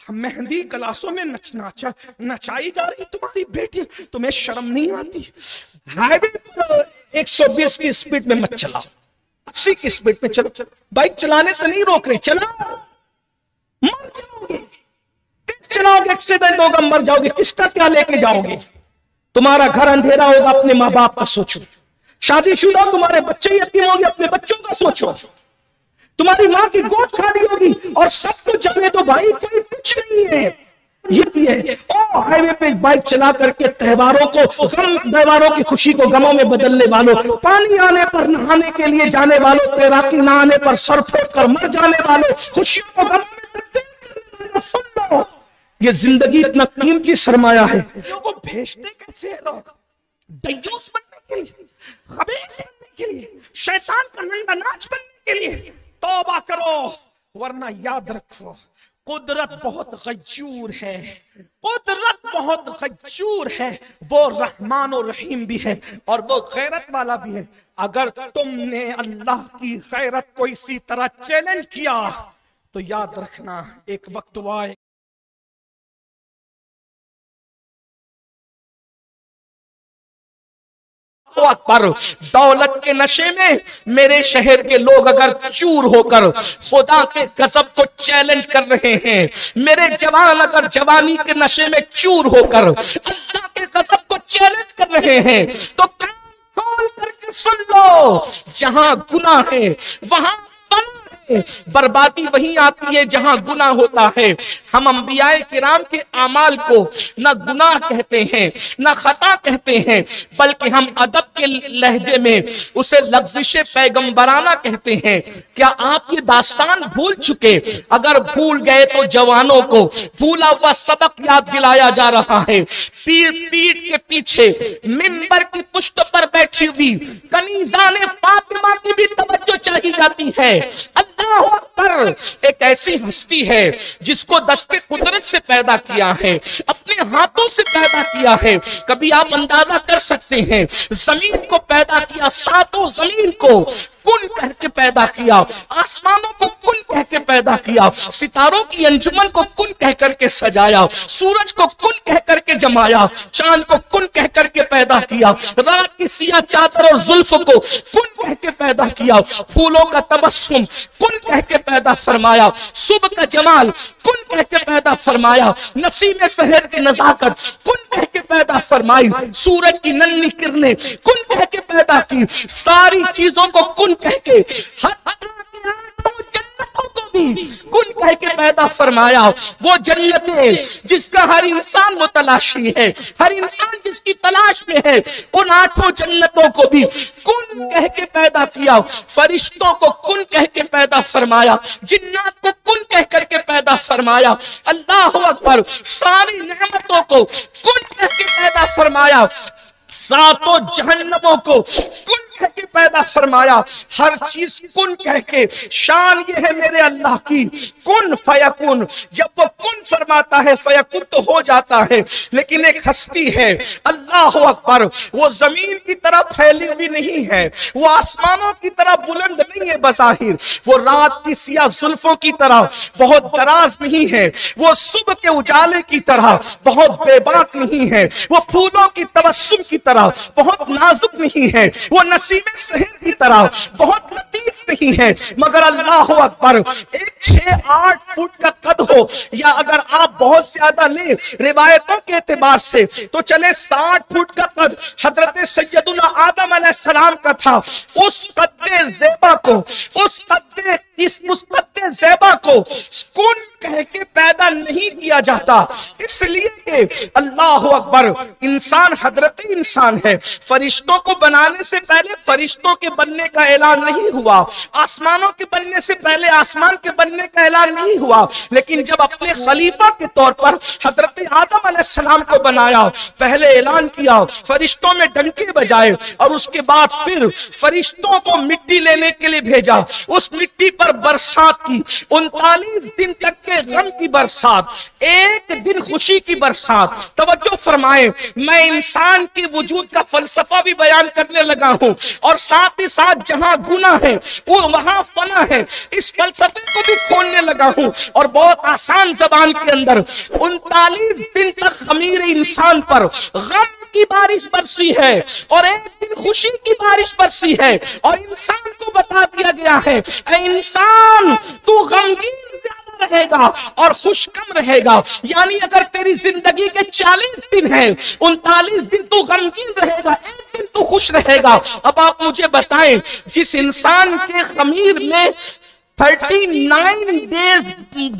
مہندی کلاسوں میں نچائی جا رہی تمہاری بیٹی، تمہیں شرم نہیں آتی؟ ہائی وے پر 120 کی سپیڈ میں مت چلاؤ، 80 کی سپیڈ میں چلو، بائک چلانے سے نہیں روک رہے، چلا مر جاؤ گے، چلاؤ گے ایکسیڈنٹ ہوگا، مر جاؤ گے، کس کا کیا لے کے جاؤ گے؟ تمہارا گھر اندھیرا ہوگا، اپنے ماں باپ کا سوچو، شادی شدہ تمہارے بچے یتیم ہوں گے، اپنے بچوں کا سوچو، تمہاری ماں کی گود کھالی ہوگی، اور سب کو جانے دو بھائی، کوئی کچھ نہیں ہے، یہ ہے۔ ہائی وے پہ بائک چلا کر کے تہواروں کی خوشی کو غموں میں بدلنے والوں، پانی آنے پر نہانے کے لیے جانے والوں، تیراکی نہ آنے پر سر پھوٹ کر مر جانے والوں، خوشیوں کو غموں میں تبدیل کرنے والوں، سن لو، یہ زندگی اتنا قیمتی سرمایہ ہے۔ کو بھیجتے کیسے ہیں لوگ؟ دیوس بننے کے لیے، خبیث بننے کے لیے، شیطان کا ننگا ناچ بننے کے لیے۔ توبہ کرو، ورنہ یاد رکھو قدرت بہت غیور ہے، قدرت بہت غیور ہے، وہ رحمان و رحیم بھی ہے، اور وہ غیرت والا بھی ہے۔ اگر تم نے اللہ کی غیرت کو اسی طرح چیلنج کیا تو یاد رکھنا ایک وقت وہ آئے اکبر، دولت کے نشے میں میرے شہر کے لوگ اگر چور ہو کر خدا کے غضب کو چیلنج کر رہے ہیں، میرے جوان اگر جوانی کے نشے میں چور ہو کر اللہ کے غضب کو چیلنج کر رہے ہیں، تو کان کھول کر کے سن لو، جہاں گناہ ہے وہاں فنا ہے، بربادی وہیں آتی ہے جہاں گناہ ہوتا ہے۔ ہم انبیاء کرام کے اعمال کو نہ گناہ کہتے ہیں نہ خطا کہتے ہیں، بلکہ ہم ادب کے لہجے میں اسے لغزش پیغمبرانہ کہتے ہیں۔ کیا آپ یہ داستان بھول چکے؟ اگر بھول گئے تو جوانوں کو بھولا ہوا سبق یاد دلایا جا رہا ہے۔ پیٹ کے پیچھے منبر کی پشت پر بیٹھی ہوئی کنیزان فاطمہ کی بھی توجہ چاہی جاتی ہے۔ اللہ اکبر، ایک ایسی ہستی ہے جس کو دست قدرت سے پیدا کیا ہے، اپنے ہاتھوں سے پیدا کیا ہے۔ کبھی آپ اندازہ کر سکتے ہیں، زمین کو پیدا کیا، ساتوں زمین کو کن کہہ کے پیدا کیا، آسمانوں کو کن کہہ کے پیدا کیا، ستاروں کی انجمن کو کن کہہ کر کے سجایا، سورج کو کن کہہ کر کے جمایا، چاند کو کن کہہ کر کے پیدا کیا، رات کی سیاہ چادر اور زلف کو کن کہہ کے پیدا کیا، پھولوں کا تبسم کن کہہ کے پیدا فرمایا، صبح کا جمال کن کہہ کے پیدا فرمایا، نسیم سحر کی نزاکت کن کہہ کے پیدا فرمائی، سورج کی ننھی کرنیں کن کہہ کے پیدا کی، ساری چیزوں کو کن کہہ کے جنتوں کو بھی کن کہہ کے پیدا فرمایا۔ وہ جنتیں جس کا ہر انسان متلاشی ہے، ہر انسان جس کی تلاش میں ہے، ان 8 جنتوں کو بھی کن کہہ کے پیدا کیا، فرشتوں کو کن کہہ کے پیدا فرمایا، جنات کو کن کہہ کر کے پیدا فرمایا۔ اللہ اکبر، ساری نعمتوں کو کن کہہ کے پیدا فرمایا، 7 جہنموں کو کن کہہ کے پیدا فرمایا، ہر چیز کن کہہ کے۔ شان یہ ہے میرے اللہ کی، کن فیکن، جب وہ کن فرماتا ہے فیکن تو ہو جاتا ہے۔ لیکن ایک ہستی ہے، اللہ اکبر، وہ زمین کی طرح پھیلی ہوئی نہیں ہے، وہ آسمانوں کی طرح بلند نہیں ہے بظاہر، وہ رات کی سیاہ زلفوں کی طرح بہت دراز نہیں ہے، وہ صبح کے اجالے کی طرح بہت بے باک نہیں ہے، وہ پھولوں کی تبسم کی طرح بہت نازک نہیں ہے، وہ نسیم سحر کی طرح بہت لطیف نہیں ہے، مگر اللہ اکبر، ایک 6-8 فٹ کا قد ہو، یا اگر آپ بہت زیادہ لیں روایتوں کے اعتبار سے تو چلے 60 فٹ کا قد حضرت سیدنا آدم علیہ السلام کا تھا۔ اس قد زیبا کو، اس قد زیبا کو کن کہہ کے پیدا نہیں کیا جاتا، اس لیے کہ اللہ اکبر، انسان حضرت انسان ہے۔ فرشتوں کو بنانے سے پہلے فرشتوں کے بننے کا اعلان نہیں ہوا، آسمانوں کے بننے سے پہلے آسمان کے بننے کا اعلان نہیں ہوا، لیکن جب اپنے خلیفہ کے طور پر حضرت آدم علیہ السلام کو بنایا، پہلے اعلان کیا، فرشتوں میں ڈنکے بجائے، اور اس کے بعد پھر فرشتوں کو مٹی لینے کے لیے بھیجا، اس مٹی پر برسات کی، 39 دن تک کے غم کی برسات، ایک دن خوشی خوشی کی برسات. توجہ فرمائیں، میں انسان کے وجود کا فلسفہ بھی بیان کرنے لگا ہوں اور ساتھ ہی ساتھ جہاں گناہ ہے وہاں فنا ہے، اس فلسفے کو بھی کھولنے لگا ہوں. اور بہت آسان زبان کے اندر 39 دن تک خمیر انسان پر غم کی بارش برسی ہے اور ایک دن خوشی کی بارش برسی ہے، اور انسان کو بتا دیا گیا ہے اے انسان تو غمگین زیادہ رہے گا اور خوش کم رہے گا. یعنی اگر تیری زندگی کے 40 دن ہیں، 39 دن تو غمگین رہے گا، ایک دن تو خوش رہے گا. اب آپ مجھے بتائیں، جس انسان کے خمیر میں 39 ڈیز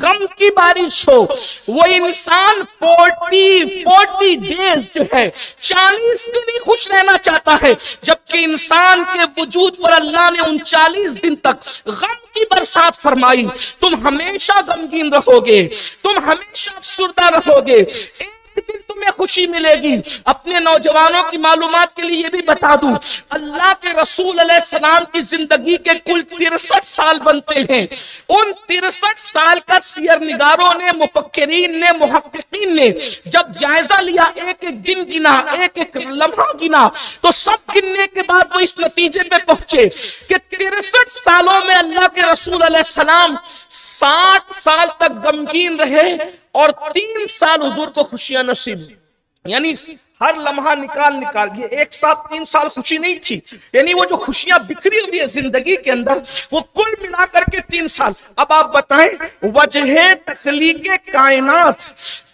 غم کی بارش ہو، وہ انسان 40 ڈیز جو ہے 40 دن ہی خوش رہنا چاہتا ہے، جبکہ انسان کے وجود پر اللہ نے 39 دن تک غم کی برسات فرمائی. تم ہمیشہ غمگین رہو گے، تم ہمیشہ افسردہ رہو گے، ایک دن تمہیں خوشی ملے گی. اپنے نوجوانوں کی معلومات کے لیے یہ بھی بتا دوں، اللہ کے رسول علیہ السلام کی زندگی کے کل 63 سال بنتے ہیں. ان 63 سال کا سیر نگاروں نے، مفکرین نے، محققین نے جب جائزہ لیا، ایک ایک دن گنا، ایک ایک لمحہ گنا، تو سب گننے کے بعد وہ اس نتیجے پہ پہنچے کہ 63 سالوں میں اللہ کے رسول علیہ السلام 60 سال تک غمگین رہے اور 3 سال حضور کو خوشیاں نصیب. یعنی ہر لمحہ نکال یہ ایک ساتھ 3 سال خوشی نہیں تھی، یعنی وہ جو خوشیاں بکھری ہوئی ہے زندگی کے اندر، وہ کل ملا کر کے 3 سال. اب آپ بتائیں، وجہ تخلیق کائنات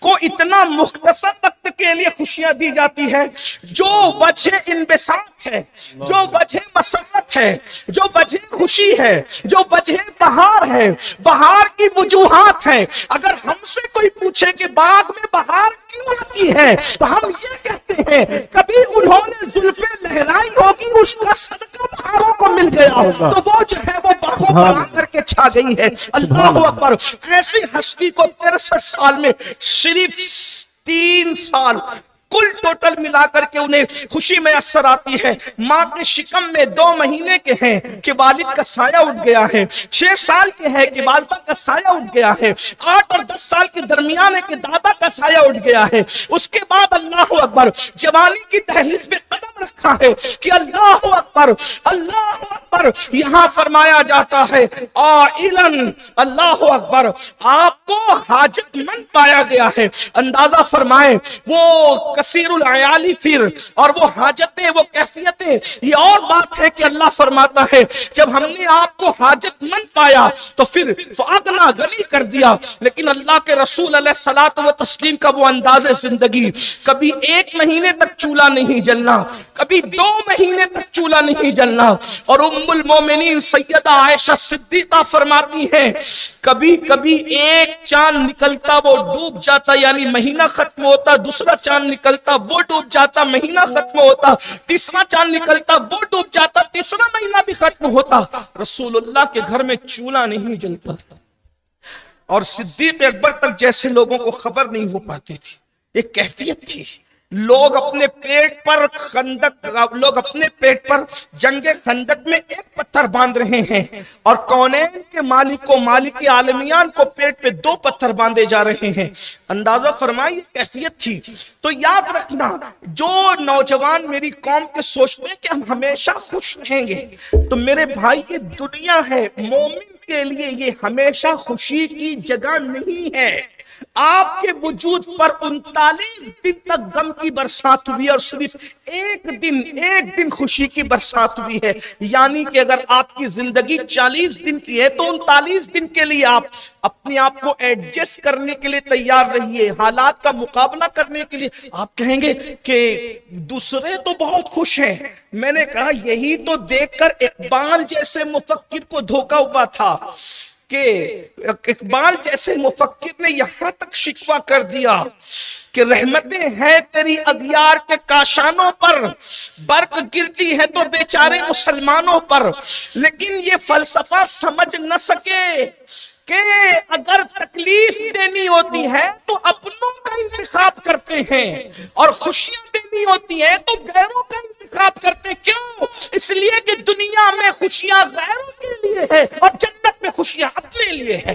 کو اتنا مختصر وقت کے لیے خوشیاں دی جاتی ہے، جو وجہ انبساط ہے، جو وجہ مسرت ہے، جو وجہ خوشی ہے، جو وجہ بہار ہے، بہار کی وجوہات ہیں. اگر ہم سے کوئی پوچھے کہ باغ میں بہار کیوں آتی ہے تو ہم یہ کہتے ہیں کبھی انہوں نے زلفیں لہرائی ہوگی، اس کا صدقہ بہاروں کو مل گیا تو وہ جو ہے وہ باغوں پر آ کر کے چھا گئی ہے. اللہ اکبر. ایسی ہستی کو 63 سال میں صرف 3 سال کل ٹوٹل ملا کر کے انہیں خوشی میں اثر آتی ہے. ماں کے شکم میں 2 مہینے کے ہیں کہ والد کا سایہ اٹھ گیا ہے، 6 سال کے ہیں کہ والدہ کا سایہ اٹھ گیا ہے، 8 اور 10 سال کے درمیان ہے کہ دادا کا سایہ اٹھ گیا ہے. اس کے بعد اللہ اکبر جوانی کی دہلیز پہ قدم رکھا ہے کہ اللہ اکبر، اللہ اکبر. یہاں فرمایا جاتا ہے عائلن، اللہ اکبر، آپ کو حاجت مند پایا گیا ہے. اندازہ فرمائیں، وہ کثیر العیالی پھر اور وہ حاجتیں، وہ کیفیتیں. یہ اور بات ہے کہ اللہ فرماتا ہے جب ہم نے آپ کو حاجت مند پایا تو پھر فاغنا غنی کر دیا. لیکن اللہ کے رسول علیہ الصلوۃ والتسلیم کا وہ انداز زندگی، کبھی 1 مہینے تک چولہا نہیں جلنا، کبھی 2 مہینے تک چولہا نہیں جلنا. اور ام المومنین سیدہ عائشہ صدیقہ فرماتی ہیں کبھی کبھی ایک چاند نکلتا وہ ڈوب جاتا، یعنی مہینہ ختم ہوتا، دوسرا چاند نکلتا وہ ڈوب جاتا، مہینہ ختم ہوتا، تیسرا چاند نکلتا وہ ڈوب جاتا، تیسرا مہینہ بھی ختم ہوتا، رسول اللہ کے گھر میں چولہا نہیں جلتا. اور صدیق اکبر تک جیسے لوگوں کو خبر نہیں ہو پاتی تھی. ایک کیفیت تھی. لوگ اپنے پیٹ پر جنگ خندق میں ایک پتھر باندھ رہے ہیں اور کونین کے مالک کو، مالک عالمیان کو پیٹ پہ 2 پتھر باندھے جا رہے ہیں. اندازہ فرمائیے کیفیت تھی. تو یاد رکھنا، جو نوجوان میری قوم کے سوچتے ہیں کہ ہم ہمیشہ خوش رہیں گے، تو میرے بھائی یہ دنیا ہے، مومن کے لیے یہ ہمیشہ خوشی کی جگہ نہیں ہے. آپ کے وجود پر 39 دن تک غم کی برسات ہوئی اور صرف ایک دن خوشی کی برسات ہوئی ہے. یعنی کہ اگر آپ کی زندگی 40 دن کی ہے تو 39 دن کے لیے آپ اپنے آپ کو ایڈجسٹ کرنے کے لیے تیار رہیے، حالات کا مقابلہ کرنے کے لیے. آپ کہیں گے کہ دوسرے تو بہت خوش ہیں. میں نے کہا یہی تو دیکھ کر اقبال جیسے مفکر کو دھوکا ہوا تھا کہ اقبال جیسے مفکر نے یہاں تک شکوہ کر دیا کہ رحمتیں ہیں تیری اغیار کے کاشانوں پر، برق گرتی ہے تو بیچارے مسلمانوں پر. لیکن یہ فلسفہ سمجھ نہ سکے کہ اگر تکلیف دینی ہوتی ہے تو اپنوں کا انتخاب کرتے ہیں اور خوشیاں دینی ہوتی ہیں تو غیروں کا انتخاب کرتے ہیں. کیوں؟ اس لیے کہ دنیا میں خوشیاں غیروں کے لیے ہے اور جنت میں خوشیاں اپنے لیے ہے.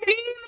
3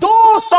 200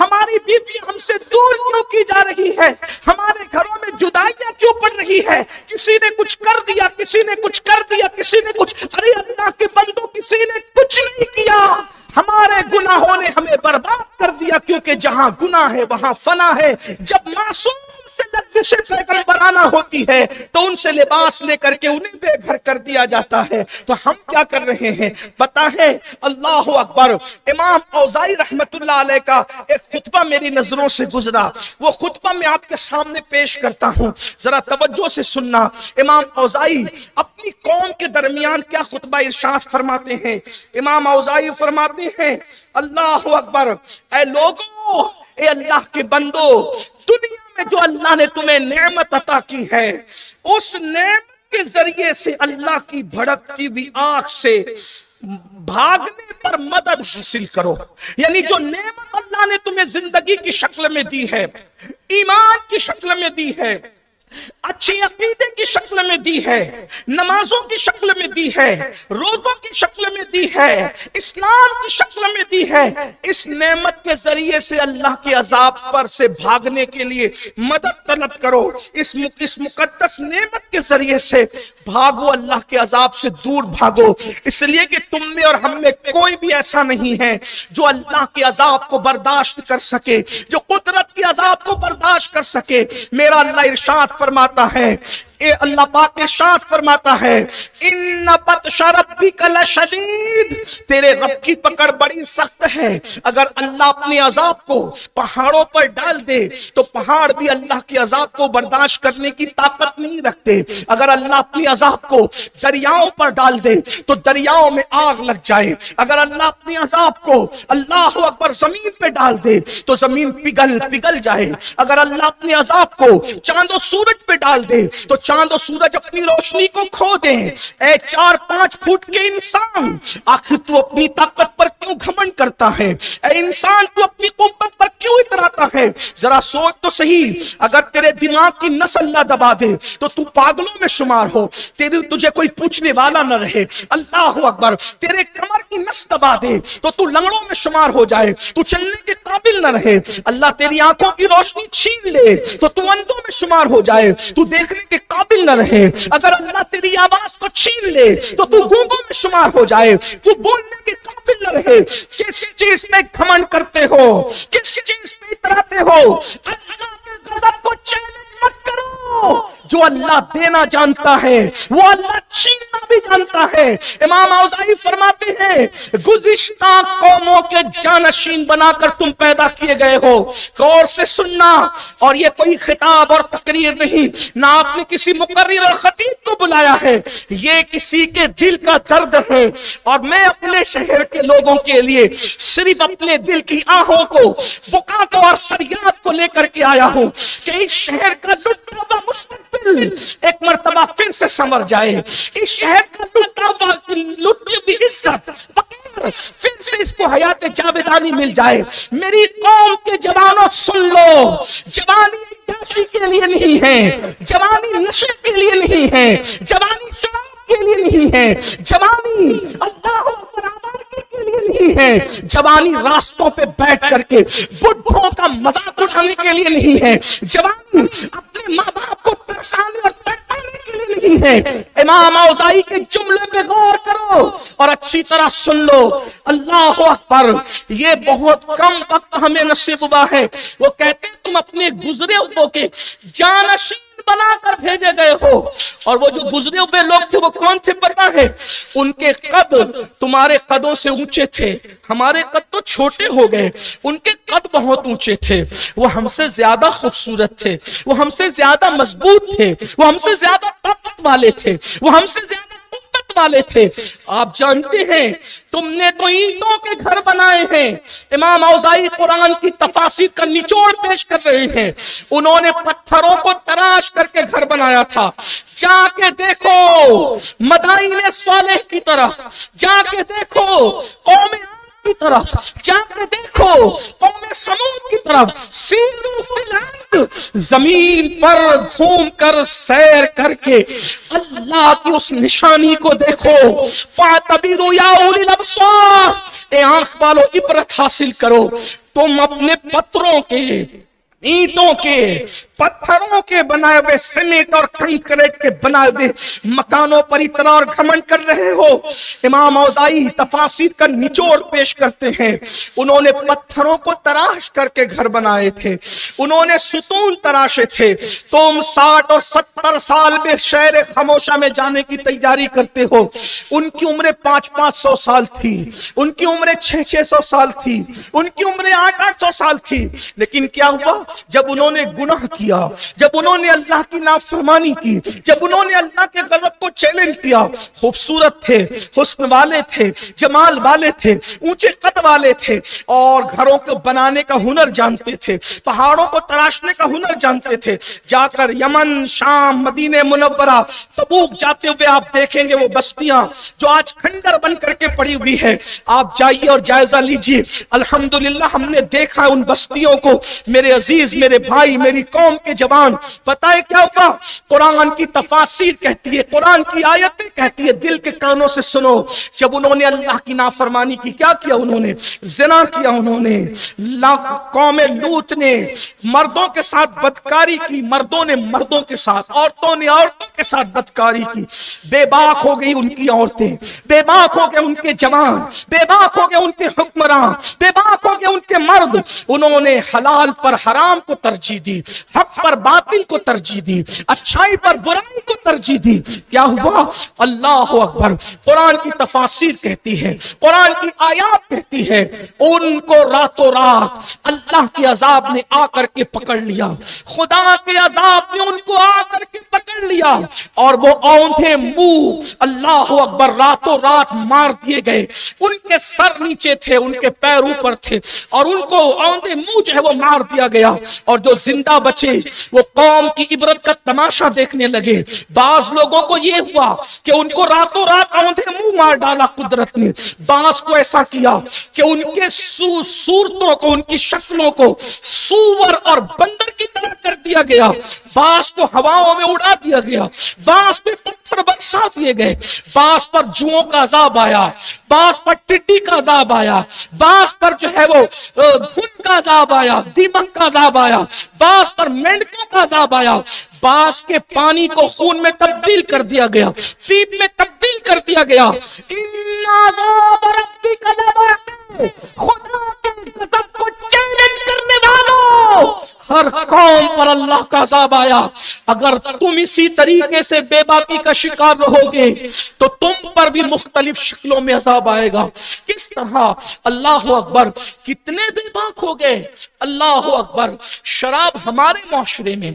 ہماری بیوی ہم سے دور کیوں کی جا رہی ہے؟ ہمارے گھروں میں جدائیاں کیوں پڑ رہی ہے؟ کسی نے کچھ کر دیا، کسی نے کچھ کر دیا، کسی نے کچھ، ارے اللہ کے بندوں کسی نے کچھ نہیں کیا، ہمارے گناہوں نے ہمیں برباد کر دیا، کیونکہ جہاں گناہ ہے وہاں فنا ہے۔ جب معصوم سے لفظ پیغمبرانہ ہوتی ہے تو ان سے لباس لے کر کے انہیں بے گھر کر دیا جاتا ہے۔ تو ہم کیا کر رہے ہیں پتہ ہے؟ اللہ اکبر، امام اوزاعی رحمت اللہ علیہ کا ایک خطبہ میری نظروں سے گزرا، وہ خطبہ میں آپ کے سامنے پیش کرتا ہوں، ذرا توجہ سے سننا۔ امام اوزاعی اپنی قوم کے درمیان کیا خطبہ ارشاد فرماتے ہیں؟ امام اوزاعی فرماتے ہیں اللہ اکبر، اے لوگوں، اے اللہ کے بندو، دنیا میں جو اللہ نے تمہیں نعمت عطا کی ہے، اس نعمت کے ذریعے سے اللہ کی بھڑکتی ہوئی آنکھ سے بھاگنے پر مدد حاصل کرو۔ یعنی جو نعمت اللہ نے تمہیں زندگی کی شکل میں دی ہے، ایمان کی شکل میں دی ہے، اچھی عقیدے کی شکل میں دی ہے، نمازوں کی شکل میں دی ہے، روزوں کی شکل میں دی ہے، اسلام کی شکل میں دی ہے، اس نعمت کے ذریعے سے اللہ کے عذاب پر سے بھاگنے کے لیے مدد طلب کرو۔ اس مقدس نعمت کے ذریعے سے بھاگو، اللہ کے عذاب سے دور بھاگو، اس لیے کہ تم میں اور ہم میں کوئی بھی ایسا نہیں ہے جو اللہ کے عذاب کو برداشت کر سکے، جو قدرت کے عذاب کو برداشت کر سکے۔ میرا اللہ ارشاد فرماتا ہے، اے اللہ پاک ارشاد فرماتا ہے، ان بطش ربک لشدید، تیرے رب کی پکڑ بڑی سخت ہے۔ اگر اللہ اپنے عذاب کو پہاڑوں پر ڈال دے تو پہاڑ بھی اللہ کے عذاب کو برداشت کرنے کی طاقت نہیں رکھتے۔ اگر اللہ اپنے عذاب کو دریاؤں پر ڈال دے تو دریاؤں میں آگ لگ جائے۔ اگر اللہ اپنے عذاب کو اللہ اکبر زمین پہ ڈال دے تو زمین پگھل جائے۔ اگر اللہ اپنے عذاب کو چاند و سورج پہ ڈال دے تو چاند و سورج اپنی روشنی کو کھو دیں۔ اے 4-5 فٹ کے انسان، آخر تو اپنی طاقت پر کیوں گھمنڈ کرتا ہے؟ اے انسان، تو اپنی قوت پر کیوں اتراتا ہے؟ ذرا سوچ تو صحیح، اگر تیرے دماغ کی نس اللہ دبا دے تو تو پاگلوں میں شمار ہو، تجھے کوئی پوچھنے والا نہ رہے۔ اللہ اکبر، تیرے کمر کی نس دبا دے تو تو لنگڑوں میں شمار ہو جائے، تو چلنے کے قابل نہ رہے۔ اللہ تیری آنکھوں کی روشنی چھین لے تو تو اندھوں میں شمار ہو جائے، تو دیکھنے کے قابل نہ رہے۔ اگر اللہ تیری آواز کو چھین لے تو تو گونگوں میں شمار ہو جائے، تو بولنے کے قابل نہ رہے۔ کس چیز میں گھمنڈ کرتے ہو؟ کس چیز میں اتراتے ہو؟ اللہ کے غضب کو چیلنج مت کرو۔ جو اللہ دینا جانتا ہے وہ اللہ چھیننا بھی جانتا ہے۔ امام اوزاعی فرماتے ہیں، گزشتہ قوموں کے جانشین بنا کر تم پیدا کیے گئے ہو۔ غور سے سننا، اور یہ کوئی خطاب اور تقریر نہیں، نہ آپ نے کسی مقرر اور خطیب کو بلایا ہے، یہ کسی کے دل کا درد ہے۔ اور میں اپنے شہر کے لوگوں کے لیے صرف اپنے دل کی آہوں کو، بکا کو اور فریاد کو لے کر کے آیا ہوں کہ اس شہر کا لٹا ہوا مستقبل ایک مرتبہ پھر سے سنور جائے، اس شہر کا لٹا ہوا لٹی عزت پھر سے اس کو حیات جاویدانی مل جائے۔ میری قوم کے جوانوں سن لو، جوانی عیاشی کے لیے نہیں ہے، جوانی نشے کے لیے نہیں ہے، جوانی شراب کے لیے نہیں ہے، جوانی اللہ اکبر آبادی کے لیے نہیں ہے، جوانی راستوں پہ بیٹھ کر کے بڈھوں کا مذاق اٹھانے کے لیے نہیں ہے، جوانی اپنے ماں باپ کو ترسانے اور تڑپانے کے لیے نہیں ہے۔ امام اوزاعی کے جملے پہ غور کرو اور اچھی طرح سن لو۔ اللہ اکبر، یہ بہت کم وقت ہمیں نصیب ہوا ہے۔ وہ کہتے ہیں تم اپنے گزرے ہوئے کے جانشین بنا کر بھیجے گئے ہو، اور وہ جو گزرے ہوئے لوگ تھے وہ کون تھے پتہ ہے؟ ان کے قد تمہارے قدوں سے اونچے تھے، ہمارے قد تو چھوٹے ہو گئے، ان کے قد بہت اونچے تھے، وہ ہم سے زیادہ خوبصورت تھے، وہ ہم سے زیادہ مضبوط تھے، وہ ہم سے زیادہ طاقت والے تھے، وہ ہم سے زیادہ والے تھے۔ آپ جانتے ہیں تم نے تو اینٹوں کے گھر بنائے ہیں۔ امام اوزاعی قرآن کی تفاسیر کا نچوڑ پیش کر رہے ہیں، انہوں نے پتھروں کو تراش کر کے گھر بنایا تھا۔ جا کے دیکھو مدائن صالح کی طرف، جا کے دیکھو قوم کی طرف، جا کے دیکھو قوم سمود کی طرف سیرو فی الارض، زمین پر گھوم کر سیر کر کے اللہ کی اس نشانی کو دیکھو. فاعتبروا یا اولی الابصار، اے آنکھ والو عبرت حاصل کرو. تم اپنے پتھروں کے، اینٹوں کے، پتھروں کے بنائے ہوئے، سیمنٹ اور کنکریٹ کے بنائے ہوئے مکانوں پر اتنا اور گھمنڈ کر رہے ہو. امام اوزائی تفاسیر کا نچوڑ پیش کرتے ہیں. انہوں نے پتھروں کو تراش کر کے گھر بنائے تھے، انہوں نے ستون تراشے تھے. تم 60 اور 70 سال میں شہر خاموشہ میں جانے کی تیاری کرتے ہو. ان کی عمریں 500 سال تھی، ان کی عمریں 600 سال تھی، ان کی عمریں 800 سال تھی. لیکن کیا ہوا؟ جب انہوں نے گناہ کیا، جب انہوں نے اللہ کی نافرمانی کی، جب انہوں نے اللہ کے غضب کو چیلنج کیا. خوبصورت تھے، حسن والے تھے، جمال والے تھے، اونچے قد والے تھے، اور گھروں کو بنانے کا ہنر جانتے تھے، پہاڑوں کو تراشنے کا ہنر جانتے تھے. جا کر یمن، شام، مدینہ منورہ، تبوک جاتے ہوئے آپ دیکھیں گے وہ بستیاں جو آج کھنڈر بن کر کے پڑی ہوئی ہے. آپ جائیے اور جائزہ لیجئے. الحمدللہ ہم نے دیکھا ان بستیوں کو. میرے عزیز، میرے بھائی، میری قوم کے جوان، پتہ ہے کیا ہوا؟ قرآن کی تفاسیر کہتی ہے، قرآن کی آیتیں کہتی ہے، دل کے کانوں سے سنو. جب انہوں نے اللہ کی نافرمانی کی، کیا کیا؟ انہوں نے زنا کیا، انہوں نے قوم لوط نے مردوں کے ساتھ بدکاری کی، مردوں نے مردوں کے ساتھ، عورتوں نے عورتوں کے ساتھ بدکاری کی. بے باک ہو گئی ان کی عورتیں، بے باک ہو گئے ان کے جوان، بے باک ہو گئے ان کے حکمران، بے باک ہو گئے ان کے مرد. انہوں نے حلال پر حرام کو ترجیح دی، حق پر باطل کو ترجیح دی، اچھائی پر برائی کو ترجیح دی. کیا ہوا؟ اللہ اکبر. قرآن کی تفاسیر کہتی ہے، قرآن کی آیات کہتی ہے، ان کو راتوں رات اللہ کے عذاب نے آ کر کے پکڑ لیا. خدا کے عذاب نے ان کو آ کر کے پکڑ لیا، اور وہ اوندھے منہ، اللہ اکبر، راتوں رات مار دیے گئے. ان کے سر نیچے تھے، ان کے پیر اوپر تھے، اور ان کو اوندھے منہ جو ہے وہ مار دیا گیا. اور جو زندہ بچے وہ قوم کی عبرت کا تماشا دیکھنے لگے. بعض لوگوں کو یہ ہوا کہ ان کو راتوں رات اوندھے منہ مار ڈالا قدرت نے. بعض کو ایسا کیا کہ ان کے صورتوں کو، ان کی شکلوں کو سور اور بندر کی طرح کر دیا گیا. بعض کو ہواؤں میں اڑا دیا گیا، بعض پہ پتھر برسا دیے گئے، بعض پر جوؤں کا عذاب آیا، بعض پر ٹڈی کا عذاب آیا، بعض پر جو ہے وہ دھن کا عذاب آیا، دیمک کا عذاب آیا، بعض پر مینڈکوں کا عذاب آیا. بعض کے پانی کو خون میں تبدیل کر دیا گیا، پیپ میں تبدیل کر دیا گیا. ان عذاب ربک لواقع، خدا کے غضب کو چیلنج کرنے والوں، ہر قوم پر اللہ کا عذاب آیا. اگر تم اسی طریقے سے بے باکی کا شکار رہو گے تو تم پر بھی مختلف شکلوں میں عذاب آئے گا. کس طرح؟ اللہ اکبر. کتنے بے باک ہو گئے. اللہ اکبر. شراب ہمارے معاشرے میں،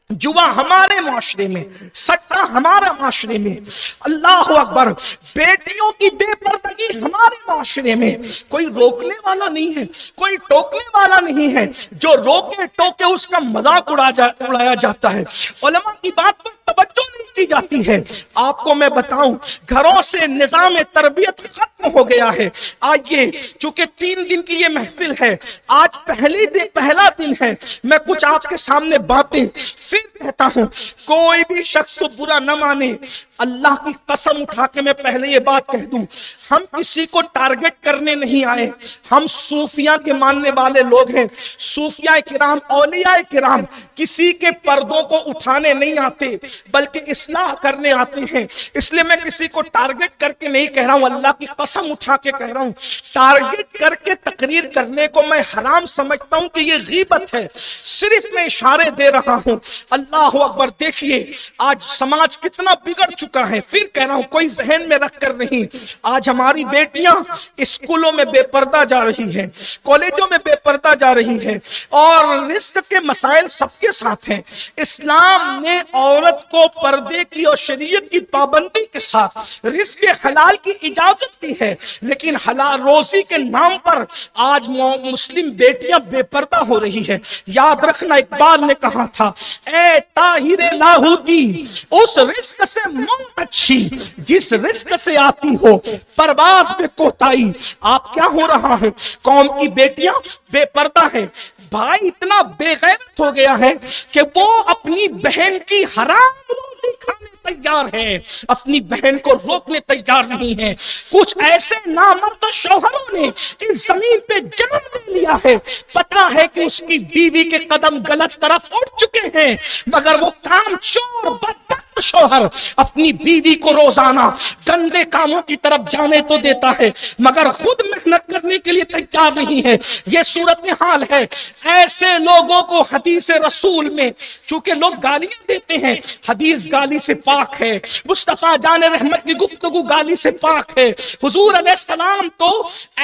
جوا ہمارے معاشرے میں، سٹا ہمارا معاشرے میں. اللہ اکبر. بیٹیوں کی بے پردگی ہمارے معاشرے میں. کوئی روکنے والا نہیں ہے، کوئی ٹوکنے والا نہیں ہے. جو روکے ٹوکے اس کا مذاق اڑایا جاتا ہے. علماء کی بات پر توجہ نہیں کی جاتی ہے. آپ کو میں بتاؤں، گھروں سے نظام تربیت ختم ہو گیا ہے. آئیے، چونکہ 3 دن کی یہ محفل ہے، آج پہلا دن ہے، میں کچھ آپ کے سامنے باتیں پھر کہتا ہوں. کوئی بھی شخص برا نہ مانے. اللہ کی قسم اٹھا کے میں پہلے یہ بات کہہ دوں، ہم کسی کو ٹارگٹ کرنے نہیں آئے. ہم صوفیہ کے ماننے والے لوگ ہیں. صوفیہ کرام، اولیاء کرام کسی کے پردوں کو اٹھانے نہیں آتے بلکہ اصلاح کرنے آتے ہیں. اس لیے میں کسی کو ٹارگٹ کر کے نہیں کہہ رہا ہوں، اللہ کی قسم اٹھا کے کہہ رہا ہوں. ٹارگٹ کر کے تقریر کرنے کو میں حرام سمجھتا ہوں کہ یہ غیبت ہے. صرف میں اشارے دے رہا ہوں. اللہ اکبر. دیکھیے آج سماج کتنا بگڑ چکا ہے. پھر کہہ رہا ہوں، کوئی ذہن میں رکھ کر نہیں. آج ہماری بیٹیاں اسکولوں میں بے پردہ جا رہی ہیں، کالجوں میں بے پردہ جا رہی ہیں، اور رزق کے مسائل سب کے ساتھ ہیں. اسلام نے عورت کو پردے کی اور شریعت کی پابندی کے ساتھ رزق حلال کی اجازت دی ہے، لیکن حلال روزی کے نام پر آج مسلم بیٹیاں بے پردہ ہو رہی ہیں. یاد رکھنا، اقبال نے کہا تھا اے طاہر لاہوتی، اس رزق سے موت اچھی جس رزق سے آتی ہو پرواز میں کوتاہی۔ آپ کیا ہو رہا ہے؟ قوم کی بیٹیاں بے پردہ ہیں، بھائی اتنا بے غیرت ہو گیا ہے کہ وہ اپنی بہن کی حرام روزی کھانے تیار ہے، اپنی بہن کو روکنے تیار نہیں ہے۔ کچھ ایسے نامرد شوہروں نے اس زمین پہ جنم لے لیا ہے، پتا ہے کہ اس کی بیوی کے قدم غلط طرف اٹھ چکے ہیں، مگر وہ کام چور بدبخت شوہر اپنی بیوی کو روزانہ گندے کاموں کی طرف جانے تو دیتا ہے مگر خود محنت کرنے کے لیے تیار نہیں ہے۔ یہ صورتحال ہے۔ ایسے لوگوں کو حدیث رسول میں، چونکہ لوگ گالیاں دیتے ہیں، حدیث گالی سے پاک ہے، مصطفیٰ جان رحمت کی گفتگو گالی سے پاک ہے۔ حضور علیہ السلام تو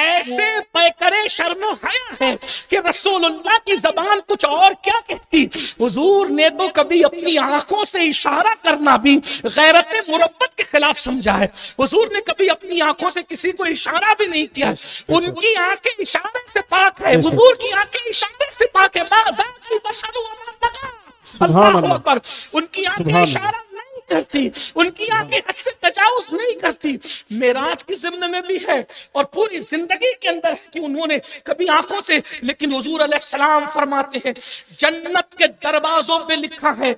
ایسے پیکرے شرم و حیا ہیں کہ رسول اللہ کی زبان کچھ اور کیا کہتی۔ حضور نے تو کبھی اپنی آنکھوں سے اشارہ کرنا بھی غیرت مربت کے خلاف سمجھا ہے۔ حضور نے کبھی اپنی آنکھوں سے کسی کو اشارہ بھی نہیں کیا۔ ان کی آنکھیں اشارے سے پاک ہے، حضور کی آنکھیں اشارے سے پاک ہے۔ ما زاغ البصر وما طغى، اللہ اکبر۔ ان کی آنکھیں اشارہ نہیں کرتی، ان کی آنکھیں حد سے تجاوز نہیں کرتی۔ معراج کی ضمن میں بھی ہے اور پوری زندگی کے اندر ہے کہ انہوں نے کبھی آنکھوں سے، لیکن حضور علیہ السلام فرماتے ہیں جنت کے دروازوں پہ لکھا ہے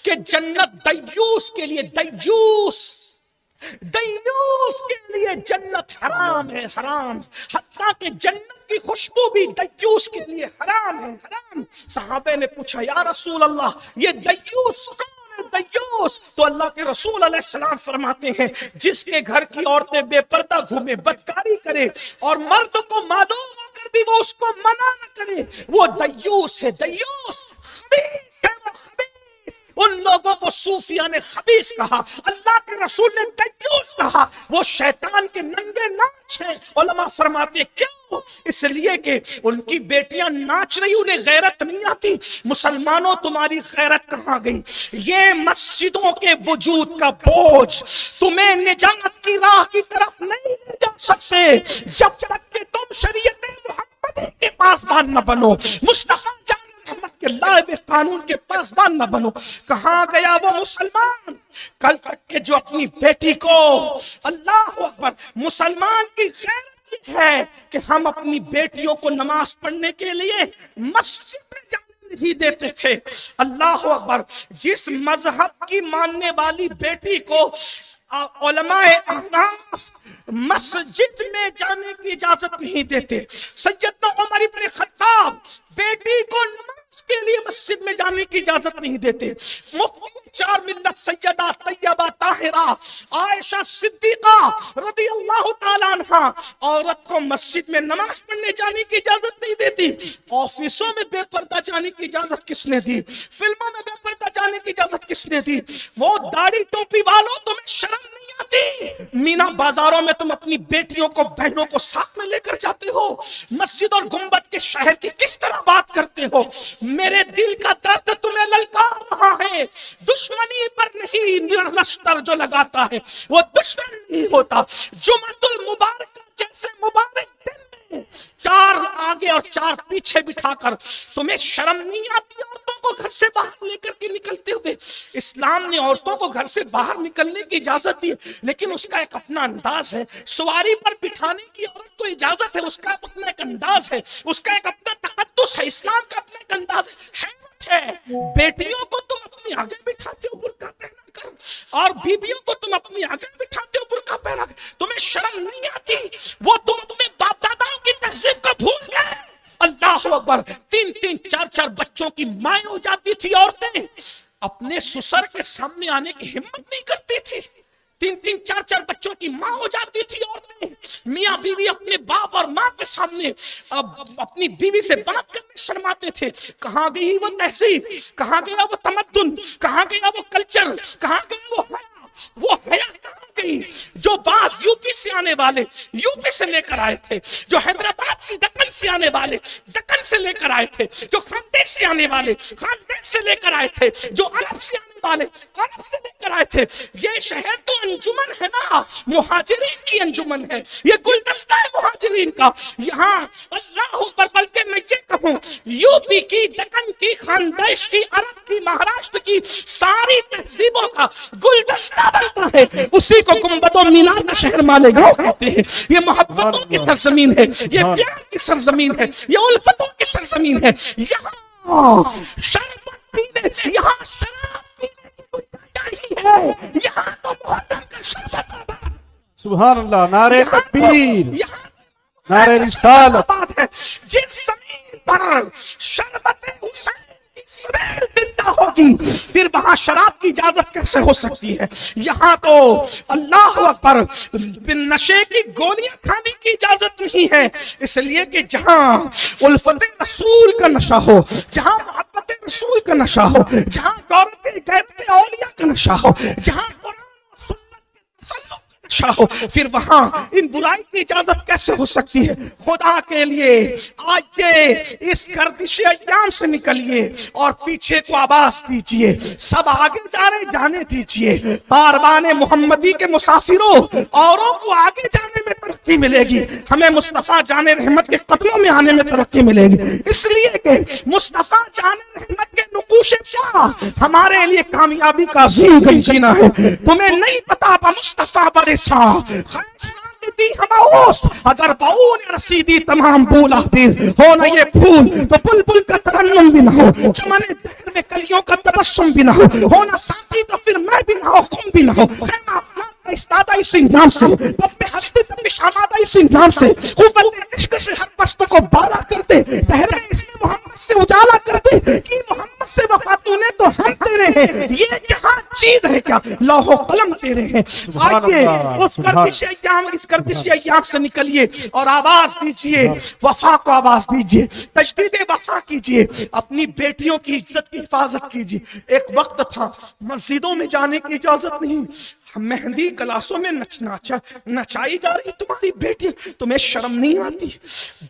کہ جنت دیوس کے لیے، دیوس کے لیے جنت حرام ہے، حرام، حتیٰ کہ جنت کی خوشبو بھی دیوس کے لیے حرام ہے، حرام۔ صحابہ نے پوچھا یا رسول اللہ یہ دیوس کون ہے؟ دیوس تو اللہ کے رسول علیہ السلام فرماتے ہیں جس کے گھر کی عورتیں بے پردہ گھومے، بدکاری کرے اور مرد کو معلوم ہو کر بھی وہ اس کو منع نہ کرے، وہ دیوس ہے۔ دیوس خبیث ہے، وہ خبیث۔ ان لوگوں کو صوفیہ نے خبیث کہا، اللہ کے رسول نے دیوس کہا۔ وہ شیطان کے ننگے ناچ ہیں۔ علماء فرماتے ہیں کیوں؟ اس لیے کہ ان کی بیٹیاں ناچ رہی، انہیں غیرت نہیں آتی۔ مسلمانوں تمہاری غیرت کہاں گئی؟ یہ مسجدوں کے وجود کا بوجھ تمہیں نجات کی راہ کی طرف نہیں لے جا سکتے جب تک کہ تم شریعت محمدی کے پاسبان نہ بنو، مصطفیٰ جان رحمت کے لائے ہوئے قانون کے پاسبان نہ بنو۔ کہاں گیا وہ مسلمان کل تک کے جو اپنی بیٹی کو، اللہ اکبر، مسلمان کی غیرت یہ ہے کہ ہم اپنی بیٹیوں کو نماز پڑھنے کے لیے مسجد میں جانے نہیں دیتے تھے۔ اللہ اکبر، جس مذہب کی ماننے والی بیٹی کو علماء احناف مسجد میں جانے کی اجازت نہیں دیتے، سیدنا عمر بن خطاب بیٹی کو نماز کے لیے مسجد میں جانے کی اجازت نہیں دیتے، مفتی چار ملت سیدہ طیبہ طاہرہ عائشہ صدیقہ رضی اللہ تعالیٰ عنہ عورت کو مسجد میں نماز پڑھنے جانے کی اجازت نہیں دیتی۔ آفسوں میں بے پردہ جانے کی اجازت کس نے دی؟ فلموں میں بے پردہ جانے کی اجازت کس نے دی؟ وہ داڑھی ٹوپی والوں تمہیں شرم نہیں آتی؟ مینا بازاروں میں تم اپنی بیٹیوں کو، بہنوں کو ساتھ میں لے کر جاتے ہو، مسجد اور گنبد کے شہر کی کس طرح بات کرتے ہو؟ میرے دل کا درد تمہیں للکار رہا ہے۔ دشمنی پر نہیں، لشکر جو لگاتا ہے وہ دشمن نہیں ہوتا۔ جمعۃ المبارک جیسے مبارک دن میں چار آگے اور چار پیچھے بٹھا کر تمہیں شرم نہیں آتی عورتوں کو گھر سے باہر لے کر کے نکلتے ہوئے؟ اسلام نے عورتوں کو گھر سے باہر نکلنے کی اجازت دی، لیکن اس کا ایک اپنا انداز ہے۔ سواری پر بٹھانے کی عورت کو اجازت ہے، اس کا اپنا ایک انداز ہے، اس کا ایک اپنا تقدس ہے، اسلام کا اپنا ایک انداز ہے۔ بیٹیوں کو تم اپنی آگے بٹھاتے ہو برقع پہنا کر، اور بیویوں کو تم اپنی آگے بٹھاتے ہو برقع پہنا کر، تمہیں شرم نہیں آتی؟ وہ تم اپنے باپ داداؤں کی تہذیب کو بھول گئے۔ اللہ اکبر، 3-3 4-4 بچوں کی مائیں ہو جاتی تھی عورتیں، اپنے سسر کے سامنے آنے کی ہمت نہیں کرتی تھی۔ 3-3 4-4 بچوں کی ماں ہو جاتی تھی عورتیں، میاں بیوی اپنے باپ اور ماں کے سامنے اپنی بیوی سے بات کرنے شرماتے تھے۔ کہاں گئی وہ تہذیب؟ کہاں گیا وہ تمدن؟ کہاں گیا وہ کلچر؟ کہاں گیا وہ حیا؟ وہ حیا کہاں گئی؟ جو بعض یو پی سے آنے والے یو پی سے لے کر آئے تھے، جو حیدرآباد سے دکن سے آنے والے دکن سے لے کر آئے تھے، جو خاندیش سے آنے والے خاندیش سے لے کر آئے تھے، جو عرب سے آنے والے عرب سے لے کر آئے تھے. یہ شہر تو انجمن ہے نا، مہاجرین کی انجمن ہے، یہ گلدستہ ہے مہاجرین کا. یہاں اللہ اکبر، بلکہ میں یہ کہوں یو پی کی، دکن کی، خاندیش کی، عرب کی، مہاراشٹر کی ساری تہذیبوں کا گلدستہ بنتا ہے. اسی کو گنبد و مینار کا شہر مالیگاؤں کہتے ہیں. یہ محبتوں کی سرزمین ہے، یہ پیار کی سرزمین ہے، یہ الفتوں کی سرزمین ہے. یہاں شربت پینے، یہاں شراب پینے کی گنجائش نہیں ہے. یہاں تو محرم کا شربت آباد. سبحان اللہ. نعرہ تکبیر، نعرہ رسالت. جس زمین پر شربت حسین کی سمیل زندہ ہوگی، پھر وہاں شراب کی اجازت کیسے ہو سکتی ہے؟ یہاں تو اللہ اکبر نشے کی گولیاں کھانے کی اجازت نہیں ہے، اس لیے کہ جہاں الفت رسول کا نشہ ہو، جہاں محبت رسول کا نشہ ہو، جہاں غیرت اولیاء کا نشہ ہو، جہاں قرآن و سنت کے تسلط ہو، پھر وہاں ان برائی کی اجازت کیسے ہو سکتی ہے؟ خدا کے لیے آئیے اس گردش ایام سے نکلیے اور پیچھے کو آواز دیجئے. سب آگے جا رہے، جانے دیجئے. کاروان محمدی کے مسافروں، اوروں کو آگے جانے میں ترقی ملے گی، ہمیں مصطفیٰ جان رحمت کے قدموں میں آنے میں ترقی ملے گی. اس لیے کہ مصطفیٰ جان رحمت کے نقوش پا ہمارے لیے کامیابی کا عظیم گنجینہ ہے. تمہیں نہیں پتا مصطفیٰ برسا دی ہماوست، اگر باون رسیدی تمام بولا پھر ہو نہ یہ پھول تو بلبل کا ترنم بھی نہ ہو، چمن دہر میں کلیوں کا تبسم بھی نہ ہو نہ ساقی تو پھر میں بھی نہ ہو، خم بھی نہ ہو. خیمہ افلاک کا استادہ اسی نام سے، بس میں ہستی تبش آمادہ اسی نام سے، قوت عشق سے ہر پست کو بالا کرتے، پہرے اس میں محمد سے اجالا کرتے کہ محمد سے وفاتوں نے تو ہم تیرے ہیں. یہ جہاں چیز ہے کیا، لوح و قلم تیرے ہیں. آئیے اس گردش ایام سے نکلیے اور آواز دیجئے، وفا کو آواز دیجئے، تجدید وفا کیجئے، اپنی بیٹیوں کی عزت کی حفاظت کیجئے. ایک وقت تھا مسجدوں میں جانے کی اجازت نہیں، مہندی کلاسوں میں نچائی جا رہی تمہاری بیٹی، تمہیں شرم نہیں آتی؟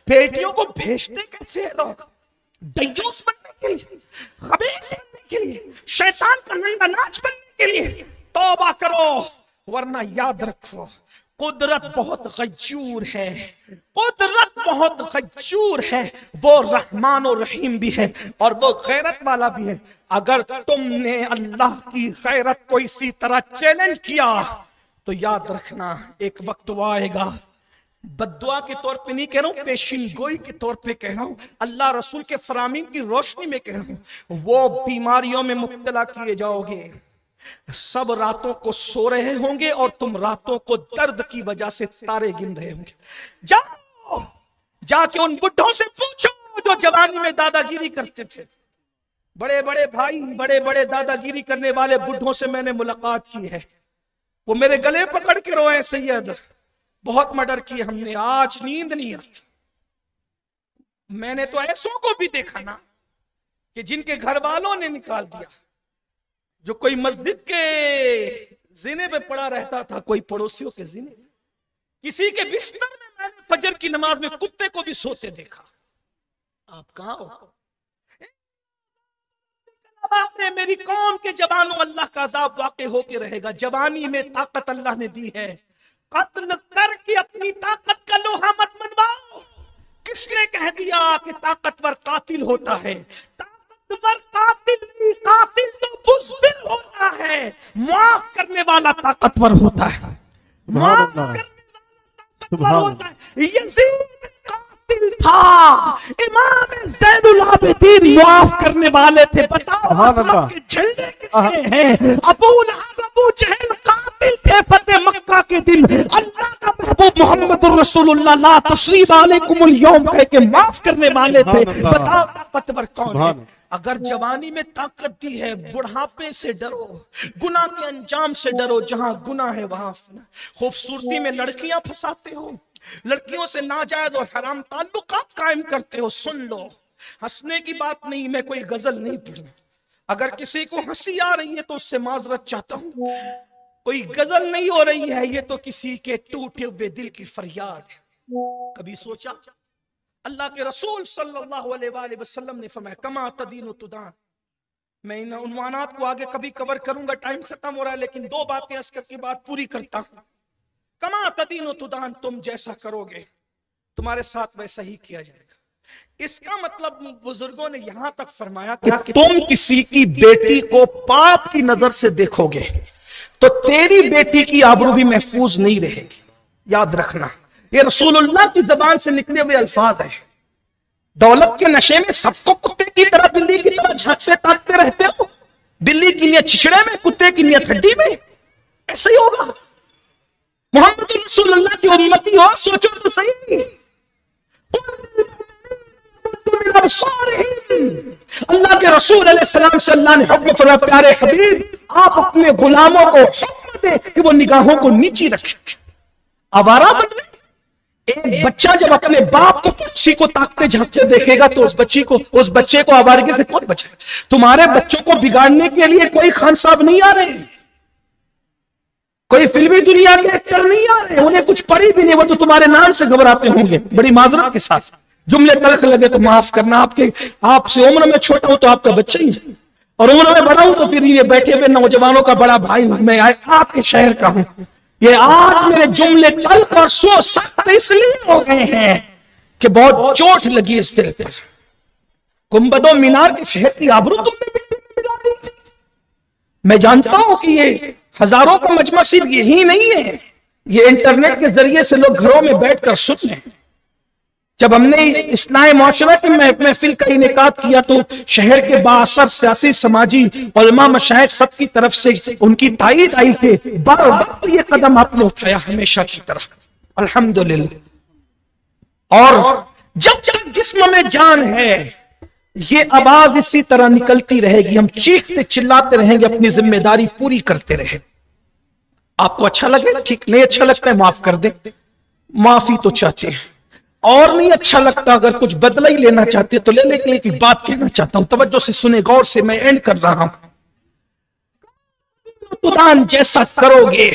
بیٹیوں کو بھیجتے کیسے ہیں لوگ؟ دیوس بننے کے لیے، خبیث بننے کے لیے، شیطان کا ننگا ناچ بننے کے لیے. توبہ کرو، ورنہ یاد رکھو قدرت بہت غیور ہے، قدرت بہت غیور ہے. وہ رحمان و رحیم بھی ہے اور وہ غیرت والا بھی ہے. اگر تم نے اللہ کی غیرت کو اسی طرح چیلنج کیا تو یاد رکھنا ایک وقت وہ آئے گا. بددعا کے طور پہ نہیں کہہ رہا ہوں، پیشین گوئی کے طور پہ کہہ رہا ہوں، اللہ رسول کے فرامین کی روشنی میں کہہ رہا ہوں. وہ بیماریوں میں مبتلا کیے جاؤ گے، سب راتوں کو سو رہے ہوں گے اور تم راتوں کو درد کی وجہ سے تارے گن رہے ہوں گے. جاؤ جا کے ان بڈھوں سے پوچھو جو جوانی میں دادا گیری کرتے تھے. بڑے بڑے بھائی، بڑے بڑے دادا گیری کرنے والے بڈھوں سے میں نے ملاقات کی ہے. وہ میرے گلے پکڑ کے روئے، سید بہت مرڈر کیے ہم نے، آج نیند نہیں آتی. میں نے تو ایسوں کو بھی دیکھا نا کہ جن کے گھر والوں نے نکال دیا، جو کوئی مسجد کے زینے پہ پڑا رہتا تھا، کوئی پڑوسیوں کے زینے، کسی کے بستر میں نے فجر کی نماز میں کتے کو بھی سوتے دیکھا. آپ کہاں ہو؟ میری قوم کے جوانوں، اللہ کا عذاب واقع ہو کے رہے گا. جوانی میں طاقت اللہ نے دی ہے، قتل کر کے اپنی طاقت کا لوہا مت منواؤ. کس نے کہہ دیا کہ طاقتور قاتل ہوتا ہے؟ طاقتور قاتل نہیں، قاتل تو بزدل ہوتا ہے. معاف کرنے والا طاقتور ہوتا ہے، معاف کرنے والا طاقتور ہوتا ہے. یزید قاتل تھا، امام زین العابدین معاف کرنے والے تھے. بتاؤ عظمت کے جھنڈے کس کے ہیں؟ ابو لہب، ابو جہل قاتل تھے فتح مکہ کے دن. اللہ کا محبوب محمد الرسول اللہ لا تثریب علیکم اليوم کہہ کے معاف کرنے والے تھے. بتاؤ طاقتور کون ہے؟ اگر جوانی میں طاقت دی ہے، بڑھاپے سے ڈرو، گناہ کے انجام سے ڈرو. جہاں گناہ ہے وہاں خوبصورتی میں لڑکیاں پھنساتے ہو، لڑکیوں سے ناجائز اور حرام تعلقات قائم کرتے ہو. سن لو، ہنسنے کی بات نہیں، میں کوئی غزل نہیں پڑھوں. اگر کسی کو ہنسی آ رہی ہے تو اس سے معذرت چاہتا ہوں. کوئی غزل نہیں ہو رہی ہے، یہ تو کسی کے ٹوٹے ہوئے دل کی فریاد ہے. کبھی سوچا اللہ کے رسول صلی اللہ علیہ وآلہ وسلم نے فرمایا کما تدین تدان، میں ان عنوانات کو آگے کبھی کور کروں گا، ٹائم ختم ہو رہا ہے، لیکن دو باتیں عرض کر کے بات پوری کرتا ہوں۔ کما تدین و تدان، تم جیسا کرو گے تمہارے ساتھ ویسا ہی کیا جائے گا۔ اس کا مطلب بزرگوں نے یہاں تک فرمایا کہ تم کسی کی بیٹی کو پاپ کی نظر سے دیکھو گے تو تیری بیٹی کی آبرو بھی محفوظ نہیں رہے گی۔ یاد رکھنا، یہ رسول اللہ کی زبان سے نکلے ہوئے الفاظ ہیں۔ دولت کے نشے میں سب کو کتے کی طرح بلی کی طرح جھانکتے تاکتے رہتے ہو، بلی کی نیت چھچڑے میں، کتے کی نیت ہڈی میں، ایسے ہی ہوگا۔ محمد رسول اللہ کی امتی ہو، سوچو تو صحیح۔ اللہ کے رسول علیہ السلام سے اللہ نے حکم فرمایا، پیارے حبیب آپ اپنے غلاموں کو حکم دیں کہ وہ نگاہوں کو نیچی رکھیں۔ آوارہ بن گئے۔ ایک بچہ جب اپنے باپ کو پکشی کو تاکتے جھانکتے دیکھے گا تو اس بچے کو آوارگی سے کون بچائے؟ تمہارے بچوں کو بگاڑنے کے لیے کوئی خان صاحب نہیں آ رہے، کوئی فلمی دنیا کے ایکٹر نہیں آ رہے، انہیں کچھ پڑھی بھی نہیں، وہ تو تمہارے نام سے گھبراتے ہوں گے۔ بڑی معذرت کے ساتھ جملے تلخ لگے تو معاف کرنا، آپ سے عمر میں چھوٹا ہوں تو آپ کا بچہ ہی ہے، اور عمر میں بڑا ہوں تو پھر یہ بیٹھے ہوئے نوجوانوں کا بڑا بھائی میں آپ کے شہر کا ہوں۔ یہ آج میرے جملے تلخ اور سو سخت اس لیے ہو گئے ہیں کہ بہت چوٹ لگی اس دل پر۔ گنبد و مینار کے شہر کی آبرو تم نے مٹی میں ملا دی۔ میں جانتا ہوں کہ یہ ہزاروں کا مجمع صرف یہی نہیں ہے، یہ انٹرنیٹ کے ذریعے سے لوگ گھروں میں بیٹھ کر سن رہے ہیں۔ جب ہم نے اصلاح معاشرہ کے محفل کا انعقاد کیا تو شہر کے بااثر سیاسی سماجی علماء مشائخ سب کی طرف سے ان کی تائید آئی کہ بر وقت یہ قدم آپ نے اٹھایا ہمیشہ کی طرح، الحمدللہ۔ اور جب تک جسم میں جان ہے یہ آواز اسی طرح نکلتی رہے گی، ہم چیختے چلاتے رہیں گے، اپنی ذمہ داری پوری کرتے رہیں۔ آپ کو اچھا لگے ٹھیک، نہیں اچھا لگتا ہے معاف کر دیں، معافی تو چاہتے ہیں، اور نہیں اچھا لگتا اگر کچھ بدلہ ہی لینا چاہتے تو لے لیں۔ ایک بات کہنا چاہتا ہوں، توجہ سے سنیں، غور سے، میں اینڈ کر رہا ہوں۔ خدان جیسا کرو گے